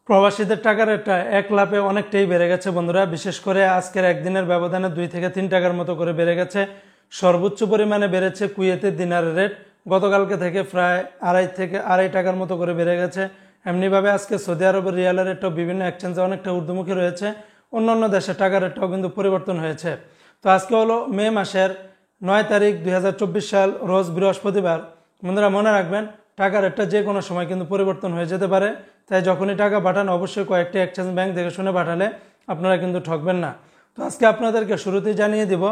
প্রবাসীদের টাকার রেটটা এক লাফে অনেকটাই বেড়ে গেছে বন্ধুরা। বিশেষ করে আজকের একদিনের ব্যবধানে 2 থেকে 3 টাকার মতো করে বেড়ে গেছে। সর্বোচ্চ পরিমাণে বেড়েছে কুয়েতের দিনারের রেট, গতকালকে থেকে প্রায় 2.5 টাকার মতো করে বেড়ে গেছে। এমনিভাবে আজকে সৌদি আরবের রিয়ালের রেটটাও বিভিন্ন এক্সচেঞ্জে অনেকটা ঊর্ধ্বমুখী রয়েছে। অন্যান্য দেশের টাকার রেটটাও কিন্তু পরিবর্তন হয়েছে। তো আজকে হলো মে মাসের 9 তারিখ 2024 সাল, রোজ বৃহস্পতিবার। বন্ধুরা মনে রাখবেন, টাকার রেটটা যে কোনো সময় কিন্তু পরিবর্তন হয়ে যেতে পারে। তাই যখনই টাকা পাঠান অবশ্যই কয়েকটি এক্সচেঞ্জ ব্যাংক দেখে শুনে পাঠালে আপনারা কিন্তু ঠকবেন না। তো আজকে আপনাদেরকে শুরুতেই জানিয়ে দিব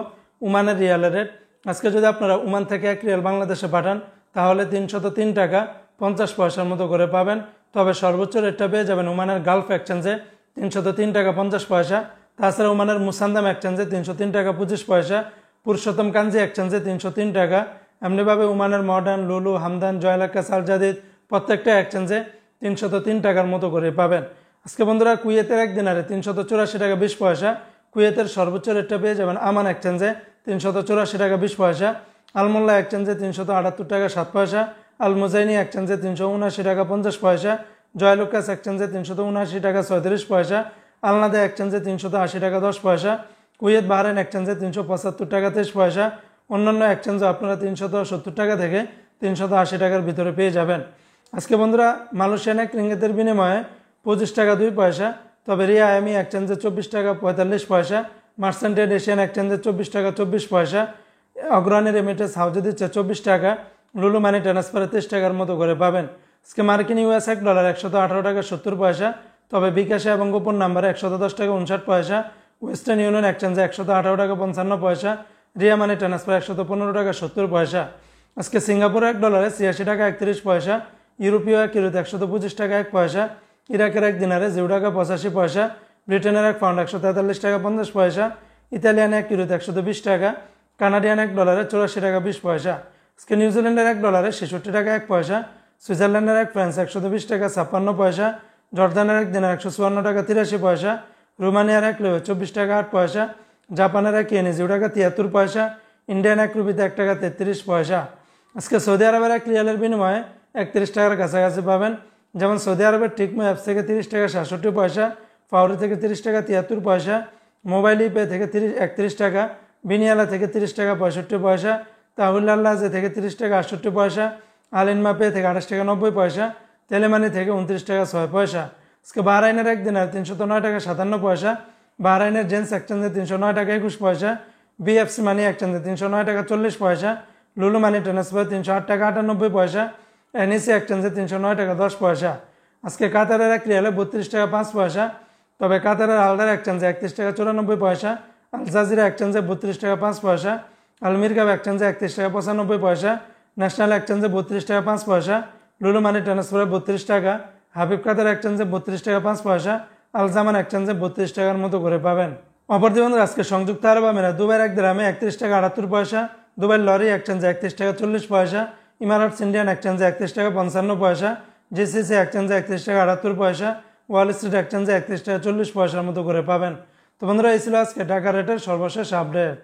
ওমানের রিয়ালের রেট। আজকে যদি আপনারা ওমান থেকে 1 রিয়াল বাংলাদেশে পাঠান তাহলে 303 টাকা 50 পয়সার মতো করে পাবেন। তবে সর্বোচ্চ রেটটা পেয়ে যাবেন ওমানের গালফ এক্সচেঞ্জে 303 টাকা 50 পয়সা। তাছাড়া ওমানের মুসান্দাম এক্সচেঞ্জে 303 টাকা 25 পয়সা, পুরুষোত্তম কাঞ্জি এক্সচেঞ্জে 303 টাকা। এমনিভাবে ওমানের মডার্ন, লুলু, হামদান, জয়লাক্কা, সালজাদিদ প্রত্যেকটা এক্সচেঞ্জে 303 টাকার মতো করে পাবেন। আজকে বন্ধুরা কুয়েতের এক দিনারে 384 টাকা 20 পয়সা। কুয়েতের সর্বোচ্চ রেটটা পেয়ে যাবেন আমান এক্সচেঞ্জে 384 টাকা 20 পয়সা, আলমোল্লা এক্সচেঞ্জে 378 টাকা 7 পয়সা, আল মুজাইনি এক্সচেঞ্জে 379 টাকা 50 পয়সা, জয়লুকাস এক্সচেঞ্জে 379 টাকা 36 পয়সা, আলনাদা এক্সচেঞ্জে 380 টাকা 10 পয়সা, কুয়েত বাহরাইন এক্সচেঞ্জে 375 টাকা 23 পয়সা। অন্যান্য এক্সচেঞ্জে আপনারা 370 টাকা থেকে 380 টাকার ভিতরে পেয়ে যাবেন। আজকে বন্ধুরা মালয়েশিয়ান এক রিঙ্গিতের বিনিময়ে 25 টাকা 2 পয়সা। তবে রিয়া আইএমই এক্সচেঞ্জে 24 টাকা 45 পয়সা, মার্সেন্টেড এশিয়ান এক্সচেঞ্জে 24 টাকা 24 পয়সা, অগ্রণী রেমিটেন্স হাউজে দিচ্ছে 24 টাকা, লুলু মানি ট্রান্সফারে 23 টাকার মতো করে পাবেন। আজকে মার্কিন ইউএস $1 118 টাকা 70 পয়সা। তবে বিকাশে এবং গোপন নাম্বারে 110 টাকা 59 পয়সা, ওয়েস্টার্ন ইউনিয়ন এক্সচেঞ্জে 118 টাকা 55 পয়সা, রিয়া মানি ট্রান্সফার 115 টাকা 70 পয়সা। আজকে সিঙ্গাপুর $1 86 টাকা 31 পয়সা, ইউরোপীয় এক ইউরোতে 125 টাকা 1 পয়সা, ইরাকের এক দিনারে 0 টাকা 85 পয়সা, ব্রিটেনের এক পাউন্ড 143 টাকা 50 পয়সা, ইতালিয়ান এক ইউরোতে 120 টাকা, কানাডিয়ান $1 84 টাকা 20 পয়সা। আজকে নিউজিল্যান্ডের $1 66 টাকা 1 পয়সা, সুইজারল্যান্ডের এক ফ্রান্স 120 টাকা 56 পয়সা, জর্দানের এক দিনার 154 টাকা 83 পয়সা, রোমানিয়ার এক লেও 24 টাকা 8 পয়সা, জাপানের এক ইয়েনে 0 টাকা 73 পয়সা, ইন্ডিয়ান এক রুপিতে 1 টাকা 33 পয়সা। আজকে সৌদি আরবের এক রিয়ালের বিনিময়ে 31 টাকার কাছাকাছি পাবেন। যেমন সৌদি আরবের টিকমো অ্যাপস থেকে 30 টাকা 67 পয়সা, ফাউরি থেকে 30 টাকা 73 পয়সা, মোবাইল ইপে থেকে 31 টাকা, বিনিয়ালা থেকে 30 টাকা 65 পয়সা, তাহুল্লাহজে থেকে 30 টাকা 68 পয়সা, আলিনমা পে থেকে 28 টাকা 90 পয়সা, তেলেমানি থেকে 29 টাকা 6 পয়সা। আজকে বাহরাইনের এক দিনার 309 টাকা 57 পয়সা, বাহরাইনের জেন্স এক্সচেঞ্জে 309 টাকা 21 পয়সা, বিএফসি মানি এক্সচেঞ্জে 309 টাকা 40 পয়সা, লুলু মানি ট্রান্সফার 308 টাকা 98 পয়সা, এনইসি এক্সচেঞ্জে 309 টাকা 10 পয়সা। আজকে কাতারের এক রিয়ালে 32 টাকা 5 পয়সা। তবে কাতারের আলদার এক্সচেঞ্জে 31 টাকা 94 পয়সা, আল জাজিরা এক্সচেঞ্জে 32 টাকা 5 পয়সা, আল মিরকাব এক্সচেঞ্জে 31 টাকা 95 পয়সা, ন্যাশনাল এক্সচেঞ্জে 32 টাকা 5 পয়সা, লুলু মানি ট্রান্সফারে 32 টাকা, হাবিব কাতার এক্সচেঞ্জে 32 টাকা 5 পয়সা, আল জামান এক্সচেঞ্জে 32 টাকার মতো করে পাবেন। অপরদিকে বন্ধুরা আজকে সংযুক্ত আরব আমিরাত দুবাইয়ের এক দিরহামে 31 টাকা 78 পয়সা, দুবাই লরি এক্সচেঞ্জে 31 টাকা 40 পয়সা, ইমারাটস ইন্ডিয়ান এক্সচেঞ্জে 31 টাকা 55 পয়সা, জিসিসি এক্সচেঞ্জে 31 টাকা 78 পয়সা, ওয়াল স্ট্রিট এক্সচেঞ্জে 31 টাকা 40 পয়সার মতো করে পাবেন। তো বন্ধুরা এই ছিল আজকে টাকা রেটের সর্বশেষ আপডেট।